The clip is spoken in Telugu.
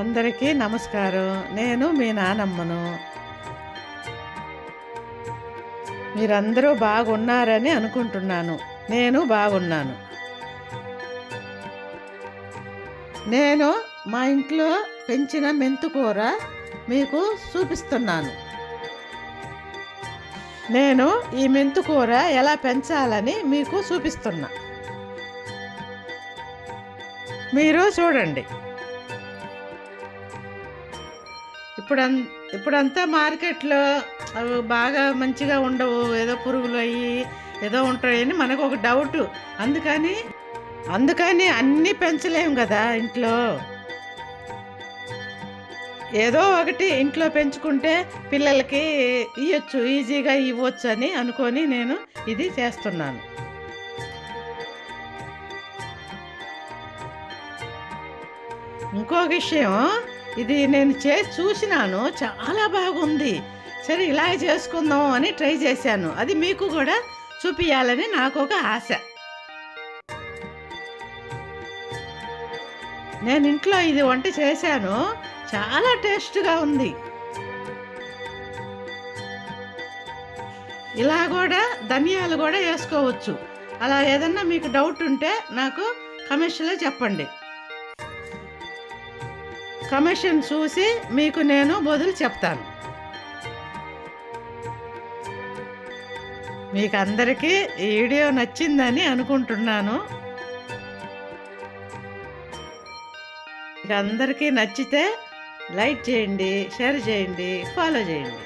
అందరికీ నమస్కారం. నేను మీ నానమ్మను. మీరందరూ బాగున్నారని అనుకుంటున్నాను. నేను బాగున్నాను. నేను మా ఇంట్లో పెంచిన మెంతుకూర మీకు చూపిస్తున్నాను. నేను ఈ మెంతుకూర ఎలా పెంచాలని మీకు చూపిస్తున్నా. మీరు చూడండి. ఇప్పుడంతా మార్కెట్లో అవి బాగా మంచిగా ఉండవు, ఏదో పురుగులు అయ్యి ఏదో ఉంటాయని మనకు ఒక డౌట్. అందుకని అన్నీ పెంచలేము కదా ఇంట్లో. ఏదో ఒకటి ఇంట్లో పెంచుకుంటే పిల్లలకి ఇవ్వచ్చు, ఈజీగా ఇవ్వచ్చు అని అనుకొని నేను ఇది చేస్తున్నాను. ఇంకో విషయం, ఇది నేను చేసి చూసినాను, చాలా బాగుంది. సరే ఇలా చేసుకుందాం అని ట్రై చేశాను. అది మీకు కూడా చూపించాలని నాకు ఒక ఆశ. నేను ఇంట్లో ఇది వంట చేశాను, చాలా టేస్ట్గా ఉంది. ఇలా కూడా ధనియాలు కూడా వేసుకోవచ్చు. అలా ఏదన్నా మీకు డౌట్ ఉంటే నాకు కమెంట్స్లో చెప్పండి. కమిషన్ చూసి మీకు నేను బదులు చెప్తాను. మీకు అందరికీ ఈ వీడియో నచ్చిందని అనుకుంటున్నాను. మీకు అందరికీ నచ్చితే లైక్ చేయండి, షేర్ చేయండి, ఫాలో చేయండి.